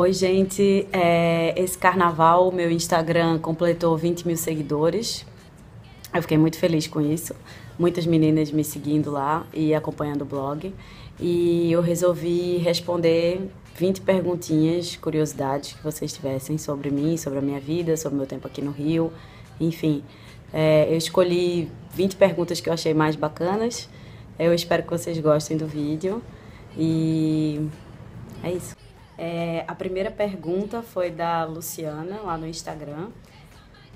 Oi, gente. Esse carnaval, meu Instagram completou 20 mil seguidores. Eu fiquei muito feliz com isso. Muitas meninas me seguindo lá e acompanhando o blog. E eu resolvi responder 20 perguntinhas, curiosidades que vocês tivessem sobre mim, sobre a minha vida, sobre o meu tempo aqui no Rio. Enfim, eu escolhi 20 perguntas que eu achei mais bacanas. Eu espero que vocês gostem do vídeo. E é isso. A primeira pergunta foi da Luciana, lá no Instagram,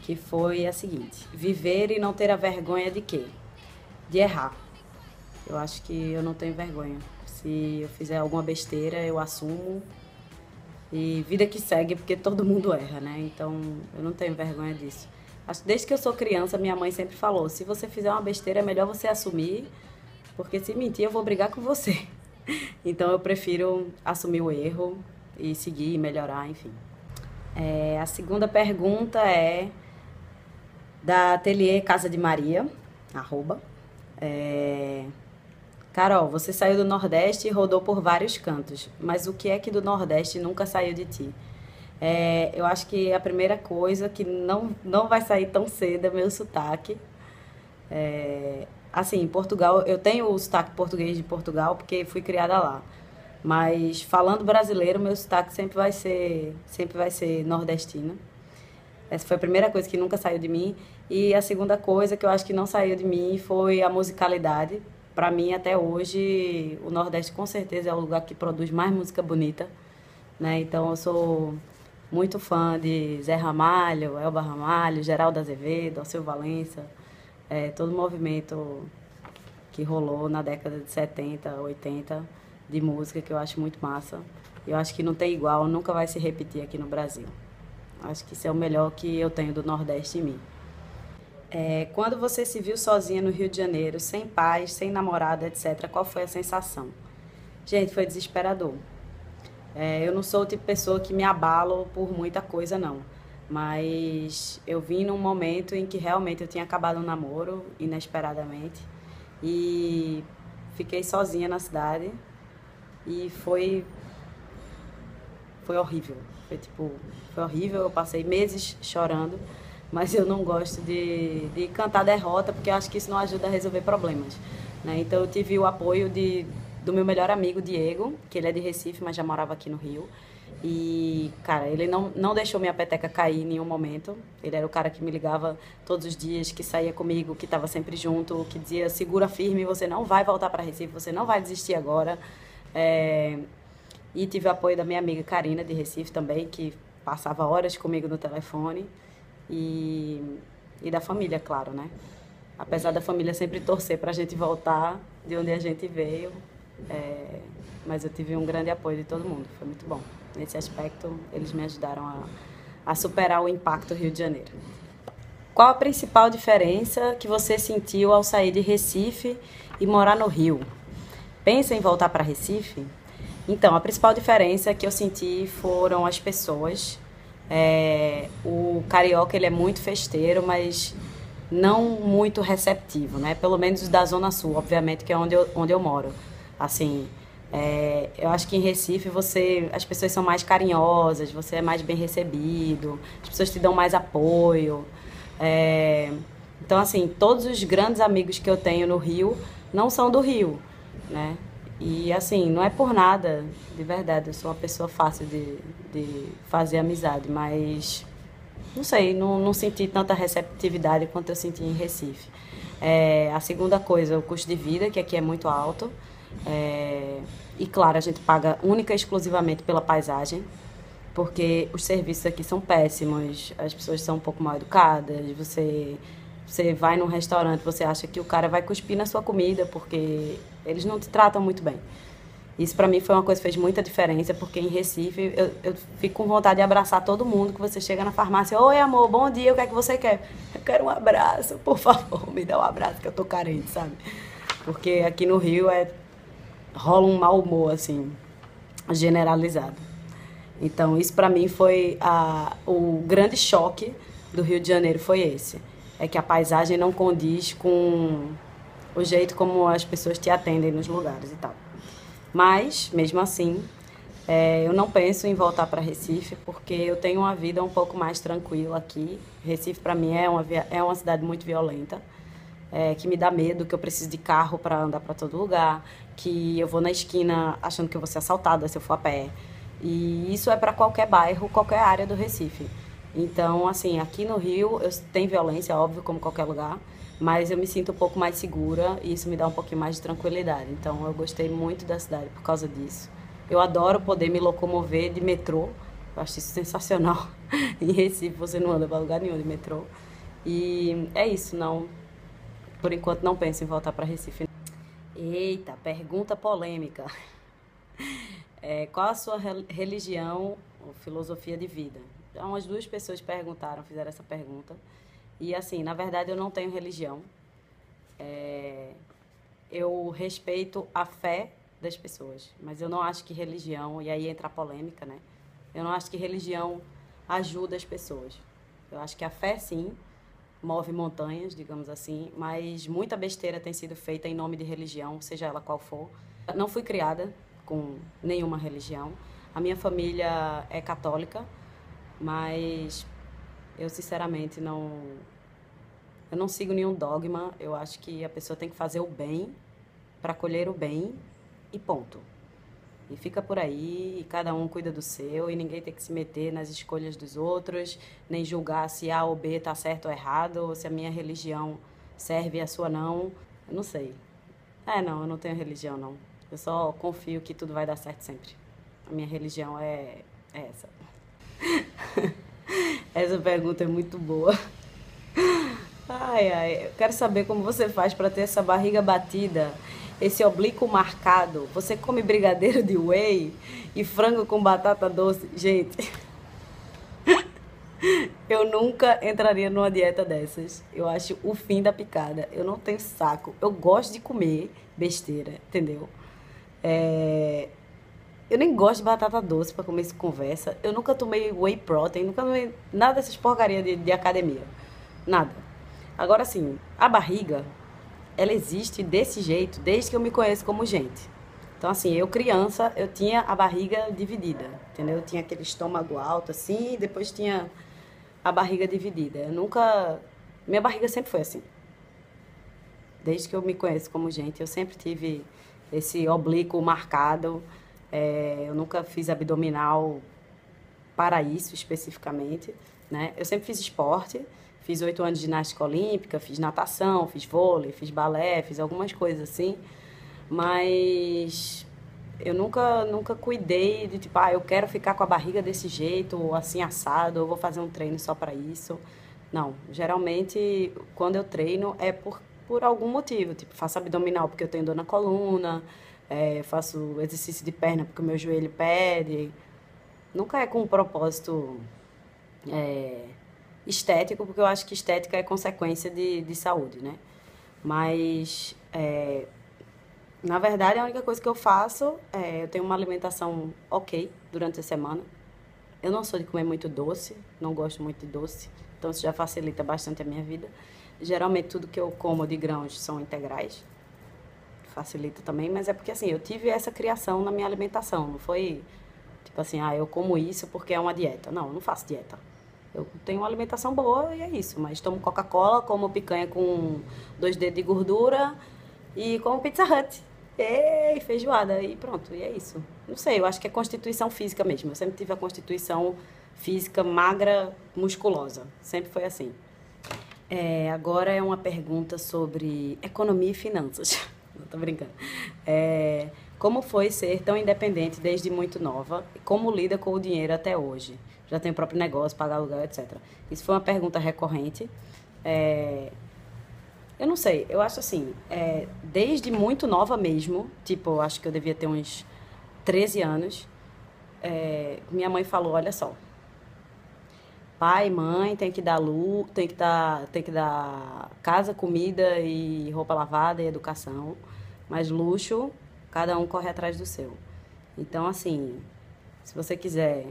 que foi a seguinte: viver e não ter a vergonha de quê? De errar. Eu acho que eu não tenho vergonha. Se eu fizer alguma besteira, eu assumo. E vida que segue, porque todo mundo erra, né? Então, eu não tenho vergonha disso. Acho que desde que eu sou criança, minha mãe sempre falou: se você fizer uma besteira, é melhor você assumir, porque se mentir, eu vou brigar com você. Então, eu prefiro assumir o erro e seguir e melhorar, enfim. A segunda pergunta é da Ateliê Casa de Maria, @. Carol, você saiu do Nordeste e rodou por vários cantos, mas o que é que do Nordeste nunca saiu de ti? Eu acho que a primeira coisa que não vai sair tão cedo é meu sotaque. Assim, em Portugal, eu tenho o sotaque português de Portugal porque fui criada lá. Mas falando brasileiro, meu sotaque sempre vai ser nordestino. Essa foi a primeira coisa que nunca saiu de mim. E a segunda coisa que eu acho que não saiu de mim foi a musicalidade. Para mim, até hoje, o Nordeste com certeza é o lugar que produz mais música bonita, né? Então, eu sou muito fã de Zé Ramalho, Elba Ramalho, Geraldo Azevedo, Alceu Valença, todo o movimento que rolou na década de 70, 80 de música, que eu acho muito massa. Eu acho que não tem igual, nunca vai se repetir aqui no Brasil. Acho que isso é o melhor que eu tenho do Nordeste em mim. Quando você se viu sozinha no Rio de Janeiro, sem pais, sem namorada, etc., qual foi a sensação? Gente, foi desesperador. Eu não sou o tipo de pessoa que me abalo por muita coisa, não. Mas eu vim num momento em que realmente eu tinha acabado um namoro, inesperadamente. E fiquei sozinha na cidade. E foi horrível. Foi horrível. Eu passei meses chorando. Mas eu não gosto de cantar derrota, porque eu acho que isso não ajuda a resolver problemas, né? Então eu tive o apoio do meu melhor amigo, Diego, que ele é de Recife, mas já morava aqui no Rio. E, cara, ele não deixou minha peteca cair em nenhum momento. Ele era o cara que me ligava todos os dias, que saía comigo, que estava sempre junto, que dizia: segura firme, você não vai voltar para Recife, você não vai desistir agora. E tive o apoio da minha amiga Karina, de Recife também, que passava horas comigo no telefone. E da família, claro, né? Apesar da família sempre torcer pra gente voltar de onde a gente veio, mas eu tive um grande apoio de todo mundo, foi muito bom. Nesse aspecto, eles me ajudaram a superar o impacto Rio de Janeiro. Qual a principal diferença que você sentiu ao sair de Recife e morar no Rio? Pensa em voltar para Recife? Então, a principal diferença que eu senti foram as pessoas. O carioca, ele é muito festeiro, mas não muito receptivo, né? Pelo menos da Zona Sul, obviamente, que é onde eu moro. Assim, eu acho que em Recife as pessoas são mais carinhosas, você é mais bem recebido, as pessoas te dão mais apoio. Então, assim, todos os grandes amigos que eu tenho no Rio não são do Rio, né? E, assim, não é por nada, de verdade, eu sou uma pessoa fácil de fazer amizade, mas, não sei, não senti tanta receptividade quanto eu senti em Recife. A segunda coisa, o custo de vida, que aqui é muito alto. E, claro, a gente paga única e exclusivamente pela paisagem, porque os serviços aqui são péssimos, as pessoas são um pouco mal educadas, você vai num restaurante, você acha que o cara vai cuspir na sua comida, porque eles não te tratam muito bem. Isso pra mim foi uma coisa que fez muita diferença, porque em Recife eu fico com vontade de abraçar todo mundo, que você chega na farmácia: oi amor, bom dia, o que é que você quer? Eu quero um abraço, por favor, me dá um abraço que eu tô carente, sabe? Porque aqui no Rio rola um mau humor, assim, generalizado. Então isso pra mim foi o grande choque do Rio de Janeiro, foi esse. É que a paisagem não condiz com o jeito como as pessoas te atendem nos lugares e tal. Mas, mesmo assim, Eu não penso em voltar para Recife porque eu tenho uma vida um pouco mais tranquila aqui. Recife, para mim, é uma cidade muito violenta, que me dá medo, que eu preciso de carro para andar para todo lugar, que eu vou na esquina achando que eu vou ser assaltada se eu for a pé. E isso é para qualquer bairro, qualquer área do Recife. Então, assim, aqui no Rio tem violência, óbvio, como qualquer lugar, mas eu me sinto um pouco mais segura e isso me dá um pouquinho mais de tranquilidade. Então, eu gostei muito da cidade por causa disso. Eu adoro poder me locomover de metrô. Eu acho isso sensacional. Em Recife você não anda para lugar nenhum de metrô. E é isso, não. Por enquanto não penso em voltar para Recife. Eita, pergunta polêmica. Qual a sua religião ou filosofia de vida? Então, umas duas pessoas perguntaram, fizeram essa pergunta. E assim, na verdade eu não tenho religião. Eu respeito a fé das pessoas, mas eu não acho que religião, e aí entra a polêmica, né? Eu não acho que religião ajuda as pessoas. Eu acho que a fé, sim, move montanhas, digamos assim, mas muita besteira tem sido feita em nome de religião, seja ela qual for. Não fui criada com nenhuma religião. A minha família é católica, mas eu sinceramente eu não sigo nenhum dogma. Eu acho que a pessoa tem que fazer o bem para colher o bem e ponto. E fica por aí, e cada um cuida do seu, e ninguém tem que se meter nas escolhas dos outros, nem julgar se A ou B tá certo ou errado, ou se a minha religião serve e a sua não. Eu não sei. Não, eu não tenho religião, não. Eu só confio que tudo vai dar certo sempre. A minha religião é essa. Essa pergunta é muito boa. Ai, ai, eu quero saber como você faz para ter essa barriga batida, esse oblíquo marcado. Você come brigadeiro de whey e frango com batata doce? Gente, eu nunca entraria numa dieta dessas. Eu acho o fim da picada. Eu não tenho saco. Eu gosto de comer besteira, entendeu? Eu nem gosto de batata doce pra comer essa conversa. Eu nunca tomei whey protein, nunca tomei nada dessas porcarias de academia. Nada. Agora, assim, a barriga, ela existe desse jeito desde que eu me conheço como gente. Então, assim, eu criança, eu tinha a barriga dividida, entendeu? Eu tinha aquele estômago alto, assim, e depois tinha a barriga dividida. Eu nunca... Minha barriga sempre foi assim. Desde que eu me conheço como gente, eu sempre tive esse oblíquo marcado. Eu nunca fiz abdominal para isso especificamente, né? Eu sempre fiz esporte, fiz 8 anos de ginástica olímpica, fiz natação, fiz vôlei, fiz balé, fiz algumas coisas assim, mas eu nunca cuidei de tipo, eu quero ficar com a barriga desse jeito, ou assim assado, ou vou fazer um treino só para isso. Não, geralmente quando eu treino é por algum motivo, tipo, faço abdominal porque eu tenho dor na coluna, faço exercício de perna porque o meu joelho pede. Nunca é com um propósito estético, porque eu acho que estética é consequência de saúde, né? Mas, na verdade, a única coisa que eu faço eu tenho uma alimentação ok durante a semana. Eu não sou de comer muito doce, não gosto muito de doce, então isso já facilita bastante a minha vida. Geralmente, tudo que eu como de grãos são integrais, facilita também, mas é porque, assim, eu tive essa criação na minha alimentação, não foi tipo assim, eu como isso porque é uma dieta. Não, eu não faço dieta. Eu tenho uma alimentação boa e é isso, mas tomo Coca-Cola, como picanha com 2 dedos de gordura e como Pizza Hut. E feijoada, e pronto, e é isso. Não sei, eu acho que é constituição física mesmo. Eu sempre tive a constituição física magra, musculosa. Sempre foi assim. Agora é uma pergunta sobre economia e finanças. Não tô brincando. Como foi ser tão independente desde muito nova? E como lida com o dinheiro até hoje? Já tem o próprio negócio, pagar aluguel, etc. Isso foi uma pergunta recorrente. Eu não sei, eu acho assim, desde muito nova mesmo, tipo, eu acho que eu devia ter uns 13 anos, minha mãe falou, olha só, pai, mãe, tem que dar luz, tem que dar casa, comida e roupa lavada e educação, mas luxo, cada um corre atrás do seu. Então, assim, se você quiser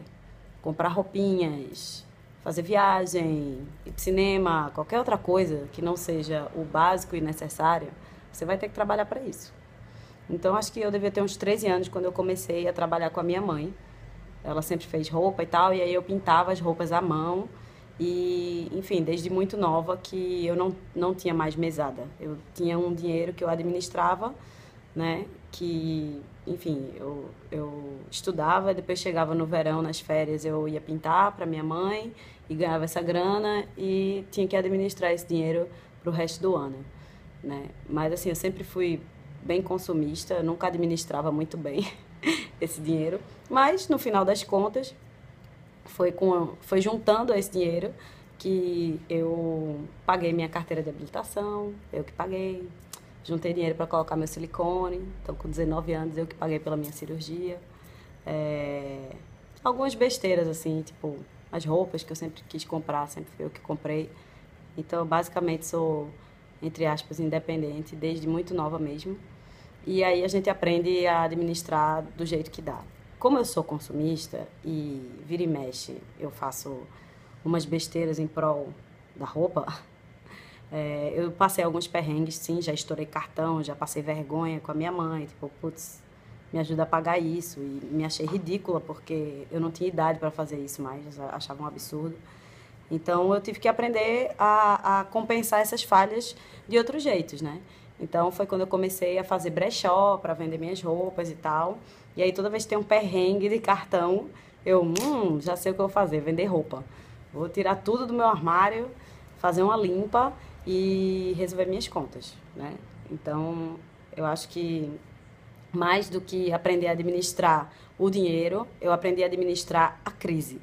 comprar roupinhas, fazer viagem, ir pro cinema, qualquer outra coisa que não seja o básico e necessário, você vai ter que trabalhar para isso. Então, acho que eu devia ter uns 13 anos quando eu comecei a trabalhar com a minha mãe. ela sempre fez roupa e tal, e aí eu pintava as roupas à mão. E, enfim, desde muito nova que eu não tinha mais mesada. Eu tinha um dinheiro que eu administrava, né? Que, enfim, eu estudava, depois chegava no verão, nas férias, eu ia pintar para minha mãe e ganhava essa grana e tinha que administrar esse dinheiro para o resto do ano, né? Mas, assim, eu sempre fui bem consumista, nunca administrava muito bem esse dinheiro. Mas, no final das contas, foi juntando esse dinheiro que eu paguei minha carteira de habilitação, eu que paguei. Juntei dinheiro para colocar meu silicone, então com 19 anos eu que paguei pela minha cirurgia. É, algumas besteiras, assim, tipo as roupas que eu sempre quis comprar, sempre fui eu que comprei. Então, eu basicamente sou, entre aspas, independente desde muito nova mesmo. E aí a gente aprende a administrar do jeito que dá. Como eu sou consumista e vira e mexe, eu faço umas besteiras em prol da roupa. Eu passei alguns perrengues, sim, já estourei cartão, já passei vergonha com a minha mãe, tipo, putz, me ajuda a pagar isso. E me achei ridícula, porque eu não tinha idade para fazer isso mais, eu achava um absurdo. Então, eu tive que aprender a compensar essas falhas de outros jeitos, né? Então, foi quando eu comecei a fazer brechó para vender minhas roupas e tal. E aí, toda vez que tem um perrengue de cartão, já sei o que eu vou fazer, vender roupa. Vou tirar tudo do meu armário, fazer uma limpa e resolver minhas contas, né? Então, eu acho que mais do que aprender a administrar o dinheiro, eu aprendi a administrar a crise.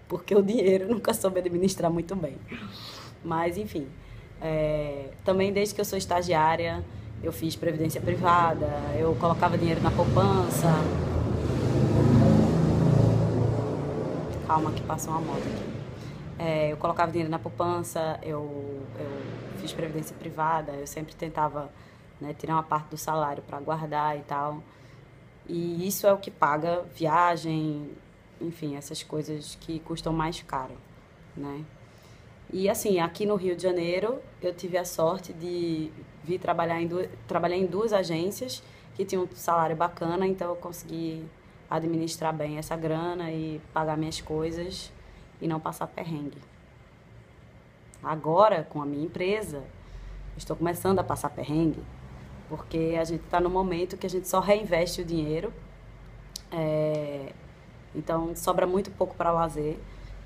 Porque o dinheiro eu nunca soube administrar muito bem. Mas, enfim, também desde que eu sou estagiária, eu fiz previdência privada, eu colocava dinheiro na poupança. Calma que passou uma moto aqui. Eu colocava dinheiro na poupança, eu fiz previdência privada, eu sempre tentava, né, tirar uma parte do salário para guardar e tal. E isso é o que paga viagem, enfim, essas coisas que custam mais caro, né? E assim, aqui no Rio de Janeiro, eu tive a sorte de vir trabalhar em duas agências que tinham um salário bacana, então eu consegui administrar bem essa grana e pagar minhas coisas e não passar perrengue. Agora, com a minha empresa, eu estou começando a passar perrengue, porque a gente está no momento que a gente só reinveste o dinheiro, então sobra muito pouco para lazer,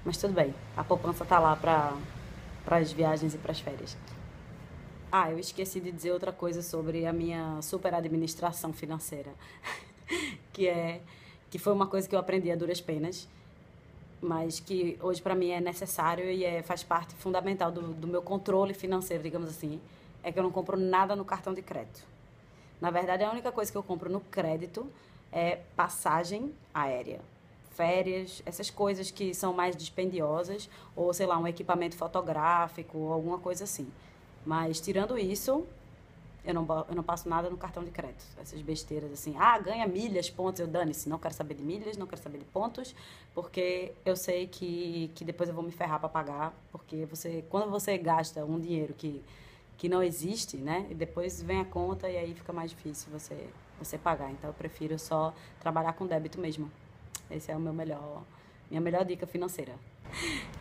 mas tudo bem, a poupança está lá para as viagens e para as férias. Ah, eu esqueci de dizer outra coisa sobre a minha super administração financeira, que foi uma coisa que eu aprendi a duras penas, mas que hoje para mim é necessário e faz parte fundamental do meu controle financeiro, digamos assim, é que eu não compro nada no cartão de crédito. Na verdade, a única coisa que eu compro no crédito é passagem aérea, férias, essas coisas que são mais dispendiosas, ou sei lá, um equipamento fotográfico, ou alguma coisa assim. Mas tirando isso, eu não passo nada no cartão de crédito. Essas besteiras assim, ganha milhas, pontos, eu dane-se, não quero saber de milhas, não quero saber de pontos, porque eu sei que depois eu vou me ferrar para pagar, porque quando você gasta um dinheiro que não existe, né, e depois vem a conta e aí fica mais difícil você pagar. Então eu prefiro só trabalhar com débito mesmo. Esse é minha melhor dica financeira.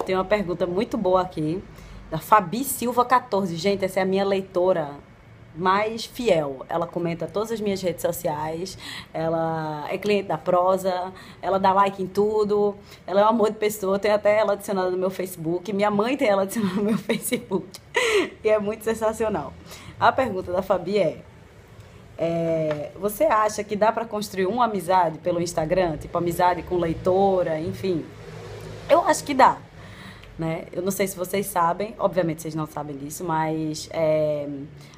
Tem uma pergunta muito boa aqui, da Fabi Silva 14. Gente, essa é a minha leitora mais fiel. Ela comenta todas as minhas redes sociais, ela é cliente da Prosa, ela dá like em tudo, ela é um amor de pessoa, tem até ela adicionada no meu Facebook, minha mãe tem ela adicionada no meu Facebook, e é muito sensacional. A pergunta da Fabi você acha que dá para construir uma amizade pelo Instagram, tipo amizade com leitora, enfim? Eu acho que dá, né? Eu não sei se vocês sabem, obviamente vocês não sabem disso, mas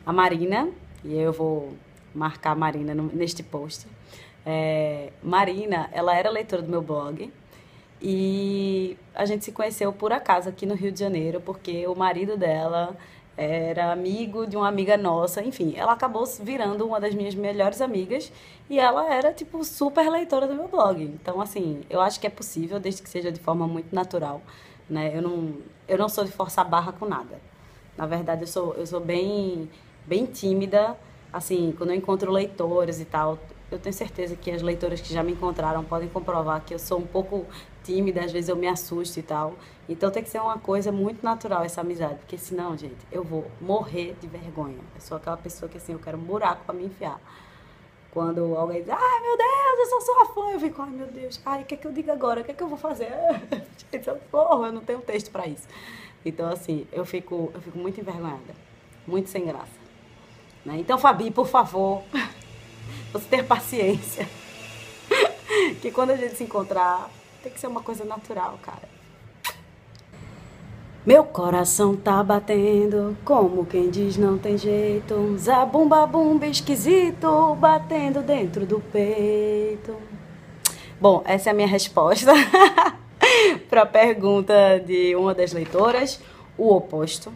a Marina, e eu vou marcar a Marina neste post, Marina, ela era leitora do meu blog e a gente se conheceu por acaso aqui no Rio de Janeiro, porque o marido dela era amigo de uma amiga nossa, enfim, ela acabou virando uma das minhas melhores amigas e ela era, tipo, super leitora do meu blog. Então, assim, eu acho que é possível, desde que seja de forma muito natural, né? Eu não sou de forçar barra com nada. Na verdade, eu sou bem tímida, assim, quando eu encontro leitores e tal, eu tenho certeza que as leitoras que já me encontraram podem comprovar que eu sou um pouco tímida, às vezes eu me assusto e tal. Então tem que ser uma coisa muito natural essa amizade, porque senão, gente, eu vou morrer de vergonha. Eu sou aquela pessoa que assim, eu quero um buraco pra me enfiar. Quando alguém diz, ai meu Deus, eu sou sua fã, eu fico, ai meu Deus, ai, o que é que eu digo agora? O que é que eu vou fazer? Gente, porra, eu não tenho texto pra isso. Então, assim, eu fico muito envergonhada, muito sem graça. Né? Então, Fabi, por favor, você ter paciência. Que quando a gente se encontrar, tem que ser uma coisa natural, cara. Meu coração tá batendo, como quem diz não tem jeito. Um zabumba bumba esquisito, batendo dentro do peito. Bom, essa é a minha resposta para a pergunta de uma das leitoras, o oposto.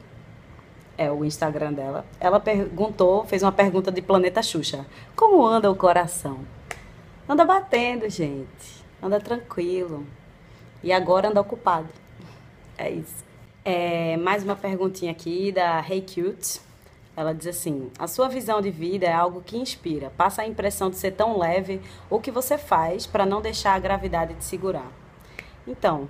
É o Instagram dela. Ela perguntou, fez uma pergunta de Planeta Xuxa. Como anda o coração? Anda batendo, gente. Anda tranquilo. E agora anda ocupado. É isso. Mais uma perguntinha aqui da Hey Cute. Ela diz assim: a sua visão de vida é algo que inspira. Passa a impressão de ser tão leve. O que você faz para não deixar a gravidade te segurar? Então,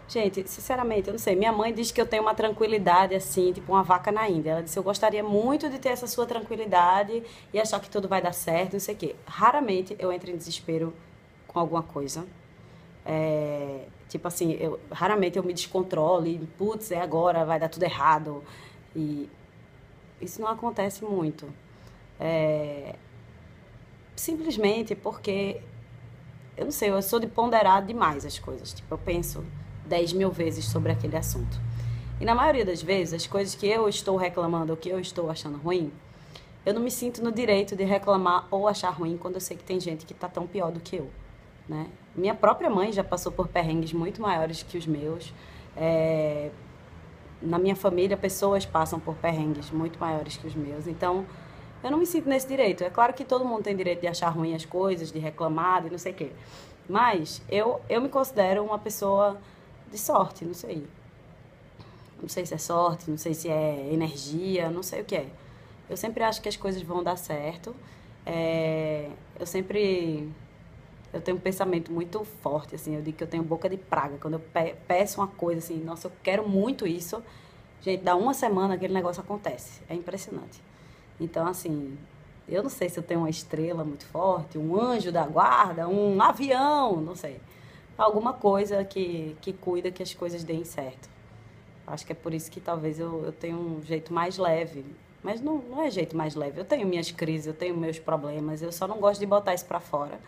gente, sinceramente, eu não sei. Minha mãe diz que eu tenho uma tranquilidade assim, tipo uma vaca na Índia. Ela disse: eu gostaria muito de ter essa sua tranquilidade e achar que tudo vai dar certo, não sei o quê. Raramente eu entro em desespero com alguma coisa. Tipo assim, raramente eu me descontrolo e, putz, é agora, vai dar tudo errado. E isso não acontece muito. Simplesmente porque, eu não sei, eu sou de ponderar demais as coisas. Tipo, eu penso 10.000 vezes sobre aquele assunto. E na maioria das vezes, as coisas que eu estou reclamando ou que eu estou achando ruim, eu não me sinto no direito de reclamar ou achar ruim quando eu sei que tem gente que tá tão pior do que eu, né? Minha própria mãe já passou por perrengues muito maiores que os meus. Na minha família, pessoas passam por perrengues muito maiores que os meus. Então, eu não me sinto nesse direito. É claro que todo mundo tem direito de achar ruim as coisas, de reclamar, de não sei o quê. Mas eu me considero uma pessoa de sorte, não sei. Não sei se é sorte, não sei se é energia, não sei o que é. Eu sempre acho que as coisas vão dar certo. Eu tenho um pensamento muito forte, assim, eu digo que eu tenho boca de praga. Quando eu peço uma coisa assim, nossa, eu quero muito isso, gente, dá uma semana aquele negócio acontece. É impressionante. Então, assim, eu não sei se eu tenho uma estrela muito forte, um anjo da guarda, um avião, não sei. Alguma coisa que cuida que as coisas deem certo. Acho que é por isso que talvez eu tenha um jeito mais leve. Mas não é jeito mais leve. Eu tenho minhas crises, eu tenho meus problemas, eu só não gosto de botar isso pra fora.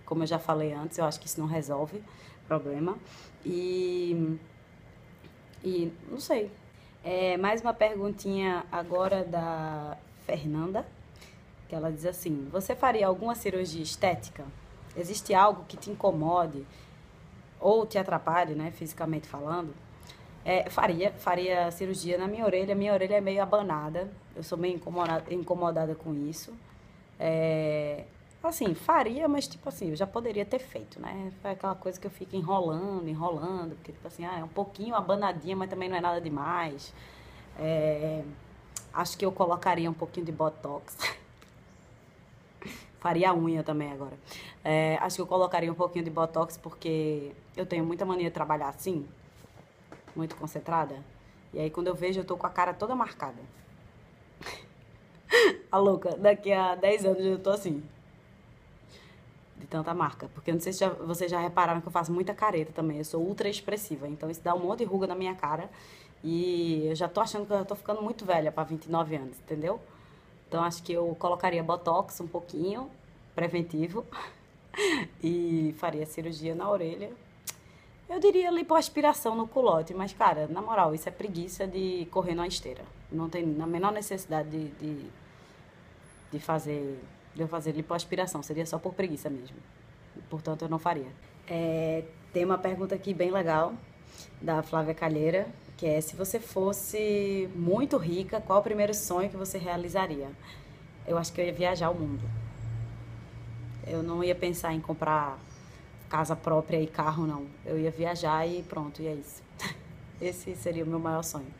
Como eu já falei antes, eu acho que isso não resolve problema. E não sei. Mais uma perguntinha agora da Fernanda, que ela diz assim: você faria alguma cirurgia estética? Existe algo que te incomode ou te atrapalhe, né, fisicamente falando? Faria cirurgia na minha orelha. Minha orelha é meio abanada. Eu sou meio incomodada com isso. Assim, faria, mas tipo assim, eu já poderia ter feito, né? Foi aquela coisa que eu fico enrolando, porque tipo assim, é um pouquinho abanadinha, mas também não é nada demais. Acho que eu colocaria um pouquinho de botox. Faria a unha também agora. Acho que eu colocaria um pouquinho de botox porque eu tenho muita mania de trabalhar assim, muito concentrada. E aí quando eu vejo, eu tô com a cara toda marcada. A louca, daqui a 10 anos eu tô assim. De tanta marca. Porque eu não sei se vocês já repararam que eu faço muita careta também. Eu sou ultra expressiva. Então isso dá um monte de ruga na minha cara. E eu já tô achando que eu tô ficando muito velha pra 29 anos, entendeu? Então acho que eu colocaria botox um pouquinho, preventivo. E faria cirurgia na orelha. Eu diria lipoaspiração no culote. Mas, cara, na moral, isso é preguiça de correr numa esteira. Não tem a menor necessidade de eu fazer lipoaspiração. Seria só por preguiça mesmo. Portanto, eu não faria. Tem uma pergunta aqui bem legal, da Flávia Calheira, que é: se você fosse muito rica, qual o primeiro sonho que você realizaria? Eu acho que eu ia viajar o mundo. Eu não ia pensar em comprar casa própria e carro, não. Eu ia viajar e pronto, e é isso. Esse seria o meu maior sonho.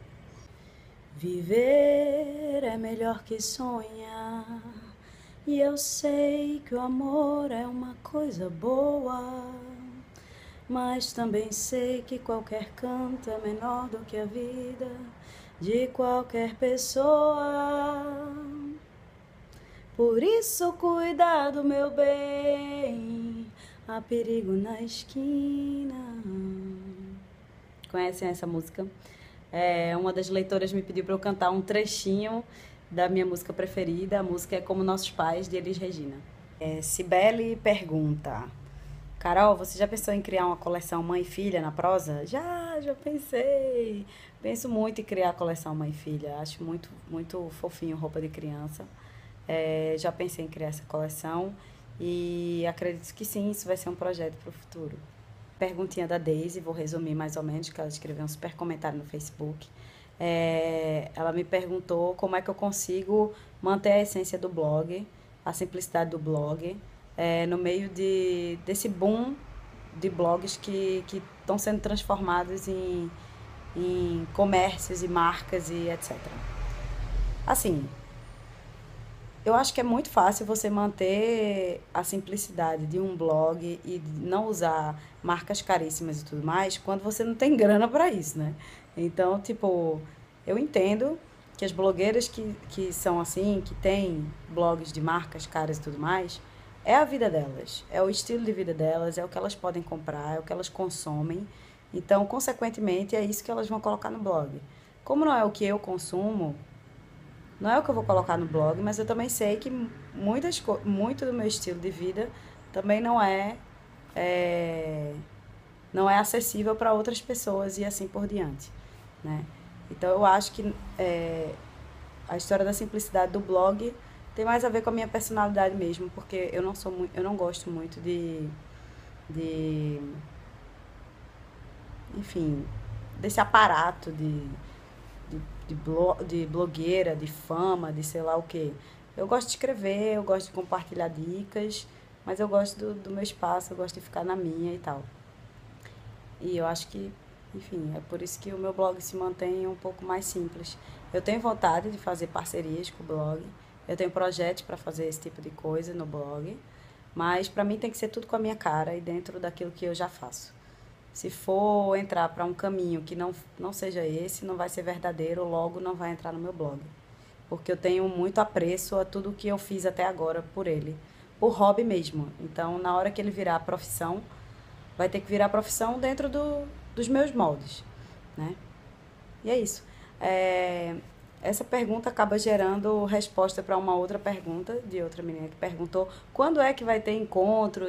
Viver é melhor que sonhar. E eu sei que o amor é uma coisa boa, mas também sei que qualquer canto é menor do que a vida de qualquer pessoa. Por isso cuidado, meu bem, há perigo na esquina. Conhecem essa música? Uma das leitoras me pediu para eu cantar um trechinho da minha música preferida. A música é Como Nossos Pais, de Elis Regina. Cibele pergunta: Carol, você já pensou em criar uma coleção mãe e filha na prosa? Já pensei. Penso muito em criar a coleção mãe e filha. Acho muito, muito fofinho roupa de criança. Já pensei em criar essa coleção e acredito que sim, isso vai ser um projeto para o futuro. Perguntinha da Daisy, vou resumir mais ou menos, que ela escreveu um super comentário no Facebook. Ela me perguntou como é que eu consigo manter a essência do blog, a simplicidade do blog, no meio desse boom de blogs que estão sendo transformados em comércios e marcas e etc. Assim, eu acho que é muito fácil você manter a simplicidade de um blog e não usar marcas caríssimas e tudo mais quando você não tem grana para isso, né? Então, tipo, eu entendo que as blogueiras que são assim, que têm blogs de marcas caras e tudo mais, é a vida delas, é o estilo de vida delas, é o que elas podem comprar, é o que elas consomem. Então, consequentemente, é isso que elas vão colocar no blog. Como não é o que eu consumo, não é o que eu vou colocar no blog, mas eu também sei que muito do meu estilo de vida também não é acessível para outras pessoas e assim por diante, né? Então eu acho que a história da simplicidade do blog tem mais a ver com a minha personalidade mesmo, porque eu não gosto muito de enfim, desse aparato de blogueira, de fama, de sei lá o quê. Eu gosto de escrever, eu gosto de compartilhar dicas, mas eu gosto do meu espaço, eu gosto de ficar na minha e tal. E eu acho que, enfim, é por isso que o meu blog se mantém um pouco mais simples. Eu tenho vontade de fazer parcerias com o blog, eu tenho projetos para fazer esse tipo de coisa no blog, mas para mim tem que ser tudo com a minha cara e dentro daquilo que eu já faço. Se for entrar para um caminho que não seja esse, não vai ser verdadeiro, logo não vai entrar no meu blog. Porque eu tenho muito apreço a tudo que eu fiz até agora por ele. Por hobby mesmo. Então, na hora que ele virar profissão, vai ter que virar profissão dentro dos meus moldes, né? E é isso. Essa pergunta acaba gerando resposta para uma outra pergunta de outra menina que perguntou quando é que vai ter encontro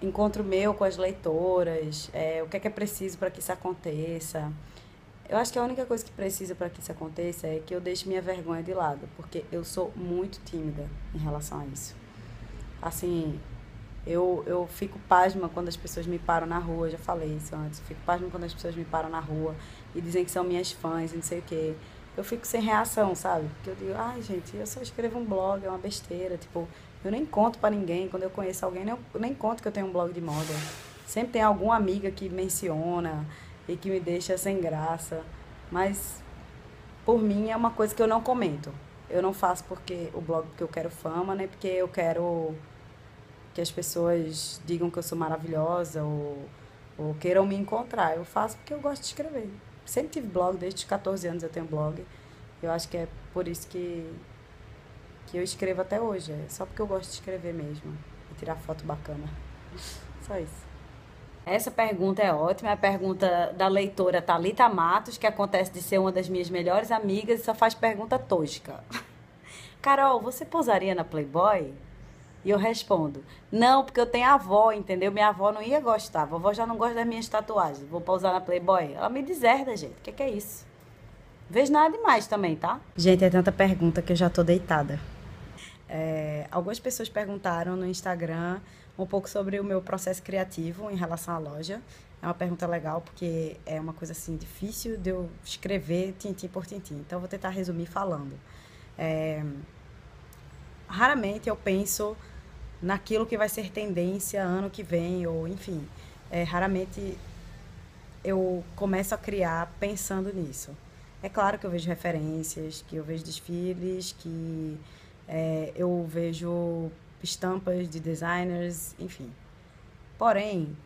encontro meu com as leitoras, o que é preciso para que isso aconteça. Eu acho que a única coisa que precisa para que isso aconteça é que eu deixe minha vergonha de lado, porque eu sou muito tímida em relação a isso. Assim, eu fico pasma quando as pessoas me param na rua, já falei isso antes, eu fico pasma quando as pessoas me param na rua e dizem que são minhas fãs e não sei o quê. Eu fico sem reação, sabe? Porque eu digo, ai gente, eu só escrevo um blog, é uma besteira, tipo, eu nem conto pra ninguém, quando eu conheço alguém, eu nem conto que eu tenho um blog de moda. Sempre tem alguma amiga que menciona e que me deixa sem graça, mas por mim é uma coisa que eu não comento. Eu não faço porque eu quero fama, nem porque eu quero que as pessoas digam que eu sou maravilhosa ou queiram me encontrar. Eu faço porque eu gosto de escrever. Sempre tive blog, desde os 14 anos eu tenho blog. Eu acho que é por isso que eu escrevo até hoje. É só porque eu gosto de escrever mesmo. E tirar foto bacana. Só isso. Essa pergunta é ótima. É a pergunta da leitora Thalita Matos, que acontece de ser uma das minhas melhores amigas e só faz pergunta tosca. Carol, você pousaria na Playboy? E eu respondo, não, porque eu tenho avó, entendeu? Minha avó não ia gostar. A vovó já não gosta das minhas tatuagens. Vou pousar na Playboy? Ela me deserda, gente. O que é isso? Vejo nada demais também, tá? Gente, é tanta pergunta que eu já tô deitada. Algumas pessoas perguntaram no Instagram um pouco sobre o meu processo criativo em relação à loja. É uma pergunta legal, porque é uma coisa assim difícil de eu escrever tintim por tintim. Então, eu vou tentar resumir falando. Raramente eu penso naquilo que vai ser tendência ano que vem, ou enfim, raramente eu começo a criar pensando nisso. É claro que eu vejo referências, que eu vejo desfiles, que eu vejo estampas de designers, enfim. Porém,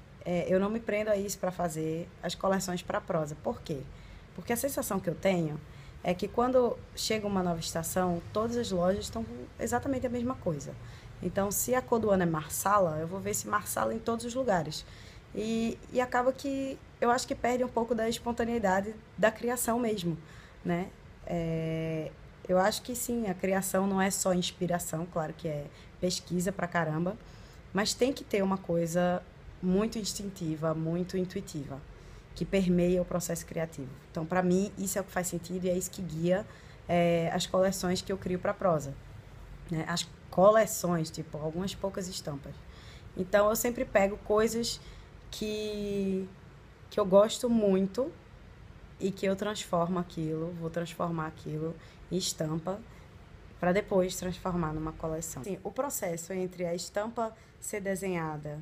eu não me prendo a isso para fazer as coleções para prosa. Por quê? Porque a sensação que eu tenho é que quando chega uma nova estação, todas as lojas estão com exatamente a mesma coisa. Então, se a cor do ano é marsala, eu vou ver esse marsala em todos os lugares. E acaba que eu acho que perde um pouco da espontaneidade da criação mesmo, né? Eu acho que sim, a criação não é só inspiração, claro que é pesquisa pra caramba, mas tem que ter uma coisa muito instintiva, muito intuitiva, que permeia o processo criativo. Então, para mim, isso é o que faz sentido e é isso que guia as coleções que eu crio para prosa, né? As coleções, tipo, algumas poucas estampas. Então, eu sempre pego coisas que eu gosto muito e que eu transformo aquilo, vou transformar aquilo em estampa para depois transformar numa coleção. Sim, o processo entre a estampa ser desenhada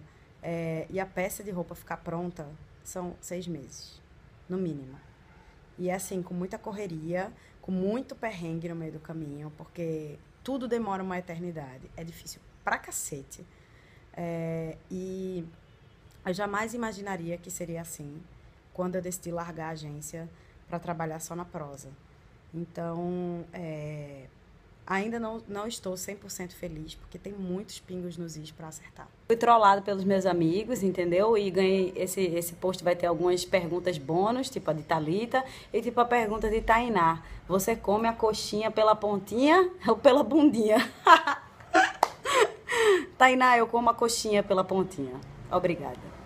e a peça de roupa ficar pronta são 6 meses, no mínimo. E é assim, com muita correria, com muito perrengue no meio do caminho, porque tudo demora uma eternidade. É difícil pra cacete. E eu jamais imaginaria que seria assim quando eu decidi largar a agência para trabalhar só na prosa. Então, ainda não estou 100% feliz, porque tem muitos pingos nos is para acertar. Fui trollado pelos meus amigos, entendeu? E ganhei, esse post vai ter algumas perguntas bônus, tipo a de Thalita, e tipo a pergunta de Tainá. Você come a coxinha pela pontinha ou pela bundinha? Tainá, eu como a coxinha pela pontinha. Obrigada.